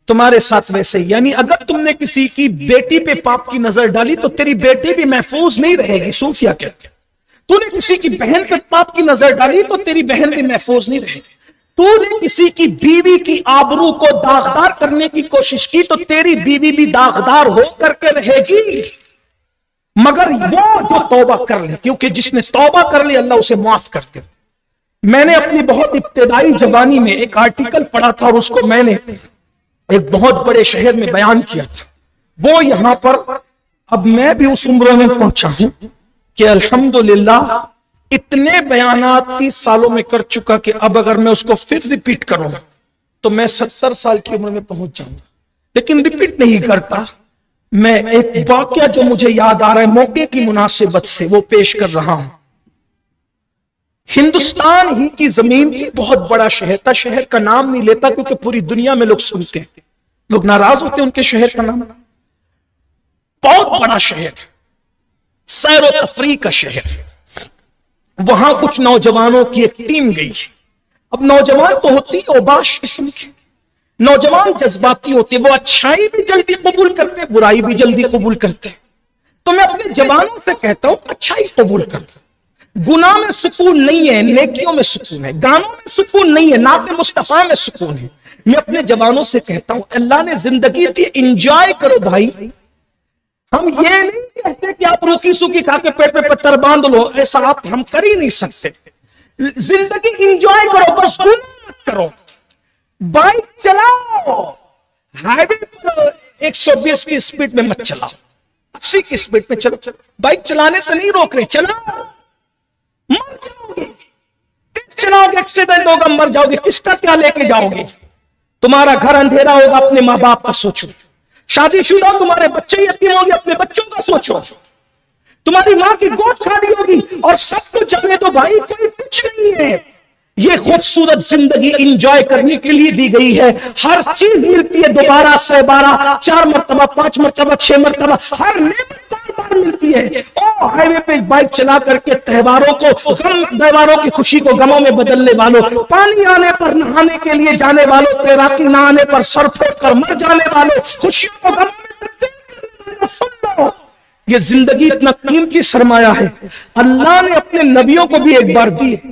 تمہارے ساتھ ویسے ہی، یعنی اگر تم نے کسی کی بیٹی پہ پاپ کی نظر ڈالی تو تیری بیٹی بھی محفوظ نہیں رہے گی۔ صوفیہ کہتے ہیں تو نے کسی کی بہن پہ پاپ کی نظر ڈالی تو تیری بہن بھی محفوظ نہیں رہے گی۔ تو نے کسی کی بیوی کی آبرو کو داغدار کرنے کی کوشش کی تو تیری بیوی بھی داغدار ہو کر کے رہے گی، مگر وہ جو توبہ کر لے، کیونکہ جس نے توبہ کر لی اللہ اسے معاف کرتے۔ میں نے اپنی بہت ابتدائی جوانی میں ایک آرٹیکل پڑھا تھا اور اس کو میں نے ایک بہت بڑے شہر میں بیان کیا تھا۔ وہ یہاں پر اب میں بھی اس عمر میں پہنچا ہوں کہ الحمدللہ اتنے بیانات 30 سالوں میں کر چکا کہ اب اگر میں اس کو پھر ریپیٹ کروں تو میں 70 سال کی عمر میں پہنچ جاؤں گا، لیکن ریپیٹ نہیں کرتا۔ میں ایک واقعہ جو مجھے یاد آ رہا ہے موقع کی مناسبت سے وہ پیش کر رہا ہوں۔ ہندوستان ہی کی زمین کی بہت بڑا شہر تھا، شہر کا نام نہیں لیتا کیونکہ پوری دنیا میں لوگ سنتے ہیں، لوگ ناراض ہوتے ہیں ان کے شہر کا نام۔ بہت بڑا شہر، سیر و تفریح کا شہر۔ وہاں کچھ نوجوانوں کی ایک ٹیم گئی۔ اب نوجوان تو ہوتی ہے اوباش قسم کی، نوجوان جذباتی ہوتے، وہ اچھائی بھی جلدی قبول کرتے، برائی بھی جلدی قبول کرتے۔ تو میں اپنے جوانوں سے کہتا ہوں اچھائی قبول کرتے، گناہ میں سکون نہیں ہے، نیکیوں میں سکون ہے، گانوں میں سکون نہیں ہے، نعت مصطفیٰ میں سکون ہے۔ میں اپنے جوانوں سے کہتا ہوں اللہ نے زندگی دی، انجوائے کرو بھائی۔ ہم یہ نہیں کہتے کہ آپ روکی سوکی کھا کے پیٹ پہ پتھر باندھ لو، ایسا آپ ہم کر ہی نہیں سکتے۔ زندگی انجوائے کرو، بس گناہ مت کرو۔ بائک چلاؤ، ہائی وے پر 120 کی سپیڈ میں مت چلاؤ، 80 کی سپیڈ میں چلو۔ بائک چلانے سے نہیں روک رہے، چلاؤ، مر جاؤ گے، تیز چلاؤ گے ایکسیڈنٹ ہوگا، مر جاؤ گے، کس کا کیا لے کے جاؤ گے؟ تمہارا گھر اندھیرا ہوگا، اپنے ماں باپ کا سوچو۔ شادی شدہ تمہارے بچے یتیم ہوں گے، اپنے بچوں کا سوچو۔ تمہاری ماں کی گود کھالی ہوگی، اور سب کچھ جانے تو بھائی کوئی کچھ نہیں ہے۔ یہ خوبصورت زندگی انجوائے کرنے کے لیے دی گئی ہے، ہر چیز ملتی ہے دوبارہ سے بارہ، 4 مرتبہ 5 مرتبہ 6 مرتبہ، ہر نعمت بار بار ملتی ہے۔ او ہائی وے پہ بائک چلا کر کے تہواروں کی خوشی کو غموں میں بدلنے والوں، پانی آنے پر نہانے کے لیے جانے والوں، تیراکی نہ آنے پر سر پھوڑ کر مر جانے والوں، خوشیوں کو غموں میں تبدیل کرنے والوں، سن لو یہ زندگی اتنا قیمتی سرمایہ ہے، اللہ نے اپنے نبیوں کو بھی ایک بار دی ہے۔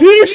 20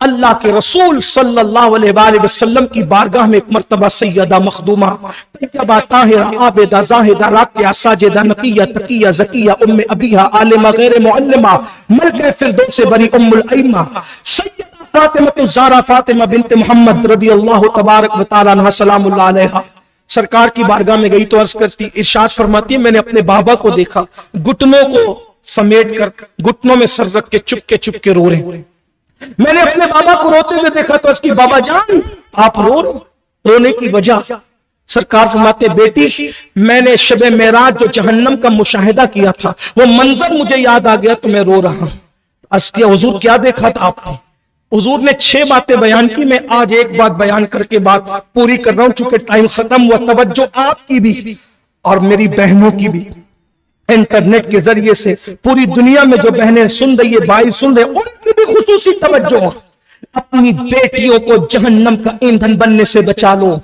اللہ کے رسول صلی اللہ علیہ وآلہ وسلم کی بارگاہ میں ایک مرتبہ سیدہ مخدومہ طیبہ طاہرہ عابدہ زاہدہ راکعہ ساجدہ نقیہ تقیہ زکیہ ام ابیہا عالمہ غیر معلمہ ملکہ فردوس بری ام الائمہ سیدہ فاطمہ الزہرا فاطمہ بنت محمد رضی اللہ تبارک و تعالیٰ عنہ سلام اللہ علیہ سرکار کی بارگاہ میں گئی تو عرض کرتی، ارشاد فرماتی ہے میں نے اپنے بابا کو دیکھا گھٹنوں کو سمیٹ کر گھٹنوں میں سر رکھ کے چپ کے رو رہے ہیں۔ میں نے اپنے بابا کو روتے ہوئے دیکھا تو اس کی بابا جان آپ رونے کی وجہ؟ سرکار فرماتے بیٹی میں نے شب معراج جو جہنم کا مشاہدہ کیا تھا وہ منظر مجھے یاد آ گیا تو میں رو رہا ہوں۔ عرض کیا حضور کیا دیکھا تھا آپ نے؟ حضور نے 6 باتیں بیان کی، میں آج ایک بات بیان کر کے بات پوری کر رہا ہوں چونکہ ٹائم ختم ہوا۔ توجہ آپ کی بھی اور میری بہنوں کی بھی، انٹرنیٹ کے ذریعے سے پوری دنیا میں جو بہنیں سن رہی ہے بھائی سن رہے ان کی بھی خصوصی توجہ۔ اپنی بیٹیوں کو جہنم کا ایندھن بننے سے بچا لو،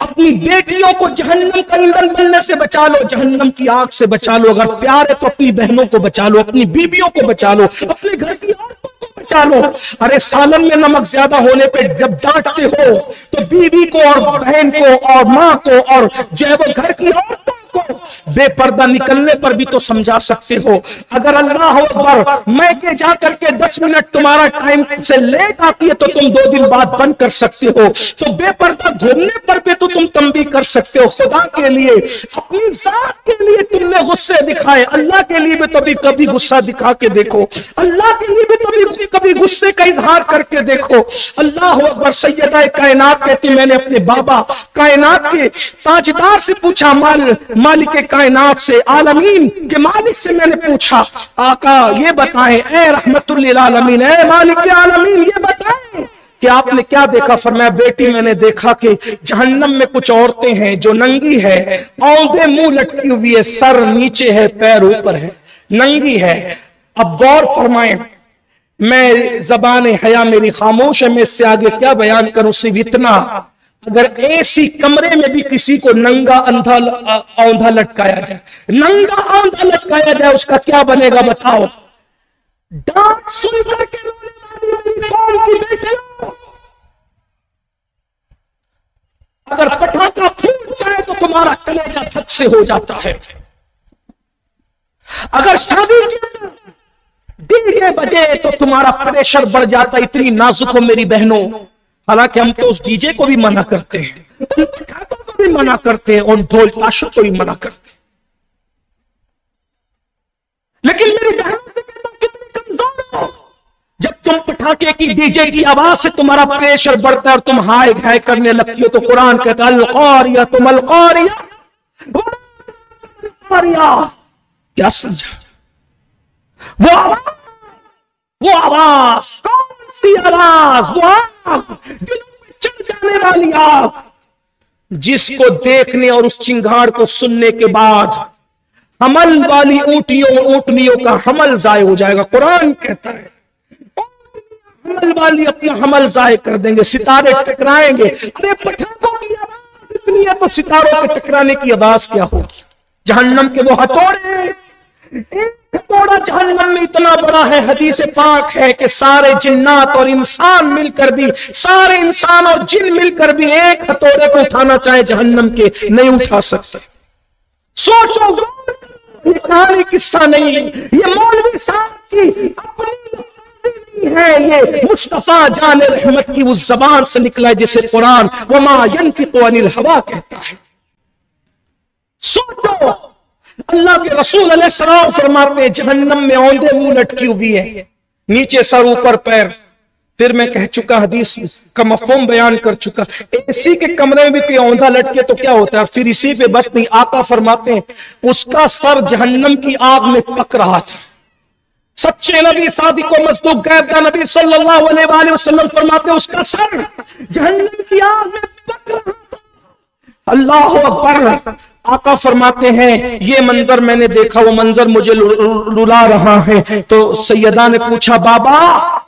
اپنی بیٹیوں کو جہنم کا ایندھن بننے سے بچا لو، جہنم کی آگ سے بچا لو۔ اگر پیار ہے تو اپنی بہنوں کو بچا لو، اپنی بیویوں کو بچا لو، اپنے گھر کی عورتوں کو بچا لو۔ ارے سالن میں نمک زیادہ ہونے پہ جب ڈانٹتے ہو تو بیوی کو اور بہن کو اور ماں کو اور جو ہے وہ گھر کی عورتوں کو بے پردہ نکلنے پر بھی تو سمجھا سکتے ہو۔ اگر اللہ اکبر میں کہ جا کر کے 10 منٹ تمہارا ٹائم سے لیٹ آتی ہے تو تم 2 دن بعد بند کر سکتے ہو، تو بے پردہ گھومنے پر بھی تو تم تنبیہ کر سکتے ہو۔ خدا کے لیے اپنی ذات کے لیے تم نے غصے دکھائے، اللہ کے لیے بھی تو بھی کبھی غصہ دکھا کے دیکھو، اللہ کے لیے بھی تو کبھی غصے کا اظہار کر کے دیکھو۔ اللہ اکبر۔ سیدہ کائنات کہتی میں نے اپنے بابا کائنات کے تاجدار سے پوچھا، مالک کائنات سے، عالمین کے مالک سے میں نے پوچھا آقا یہ بتائیں اے رحمت للعالمین، اے مالک عالمین یہ بتائیں کہ آپ نے کیا دیکھا؟ فرمایا بیٹی میں نے دیکھا کہ جہنم میں کچھ عورتیں ہیں جو ننگی ہے، اونگیں منہ لٹکی ہوئی ہے، سر نیچے ہے پیر اوپر ہے، ننگی ہے۔ اب غور فرمائیں، میں زبان حیا میری خاموش ہے، میں اس سے آگے کیا بیان کروں؟ صرف اتنا، اگر ایسی کمرے میں بھی کسی کو ننگا اوندھا لٹکایا جائے، ننگا اوندھا لٹکایا جائے، اس کا کیا بنے گا بتاؤ؟ ڈانٹ سن کر کے رونے والی میری قوم کی بیٹیوں، اگر پٹاخہ پھوٹ جائے تو تمہارا کلیجہ تھک سے ہو جاتا ہے۔ اگر شادی کے ڈیجے بجے تو تمہارا پریشر بڑھ جاتا، اتنی نازک ہو میری بہنوں۔ حالانکہ ہم تو اس ڈی جے کو بھی منع کرتے ہیں، ان پٹاخوں کو بھی منع کرتے ہیں، ان ڈھول تاشوں کو بھی منع کرتے ہیں، لیکن میری بہنوں سے کہتا ہوں کتنی کمزور ہو جب تم پٹاخے کی ڈی جے کی آواز سے تمہارا پریشر بڑھتا ہے اور تم ہائے گھائے کرنے لگتی ہو۔ تو قرآن کہتا ہے القاریہ تم القاریہ، کیا سمجھا؟ وہ آواز کون سی آواز؟ وہ آگ، دلوں میں چل جانے والی آگ، جس کو دیکھنے اور اس چنگھاڑ کو سننے کے بعد حمل والی اونٹنیوں کا حمل ضائع ہو جائے گا۔ قرآن کہتا ہے حمل والی اپنا حمل ضائع کر دیں گے، ستارے ٹکرائیں گے۔ ارے پٹھاکوں کی آواز اتنی ہے تو ستاروں کے ٹکرانے کی آواز کیا ہوگی؟ جہنم کے وہ ہتھوڑے، ایک ہتھوڑا جہنم میں اتنا بڑا ہے، حدیث پاک ہے کہ سارے جنات اور انسان مل کر بھی، سارے انسان اور جن مل کر بھی ایک ہتھوڑے کو اٹھانا چاہے جہنم کے نہیں اٹھا سکتے۔ سوچو، یہ کہانی قصہ نہیں، یہ مولوی صاحب کی اپنی نہیں ہے، یہ مصطفیٰ جان رحمت کی اس زبان سے نکلا ہے جسے قرآن وما ينطق عن الهوى کہتا ہے۔ سوچو، اللہ کے رسول علیہ السلام فرماتے ہیں جہنم میں اوندھے منہ لٹکی ہوئی ہے، نیچے سر اوپر پیر۔ پھر میں کہہ چکا، حدیث کا مفہوم بیان کر چکا، اسی کے کمرے میں بھی کوئی اوندھا لٹکے تو کیا ہوتا ہے؟ پھر اسی پہ بس نہیں، آقا فرماتے ہیں اس کا سر جہنم کی آگ میں پک رہا تھا۔ سچے نبی صادق و مصدوق غیب کا نبی صلی اللہ علیہ وآلہ وسلم فرماتے ہیں اس کا سر جہنم کی آگ میں پک رہا تھا۔ اللہ اکبر۔ آقا فرماتے ہیں یہ منظر میں نے دیکھا، وہ منظر مجھے رلا رہا ہے۔ تو سیدہ نے پوچھا بابا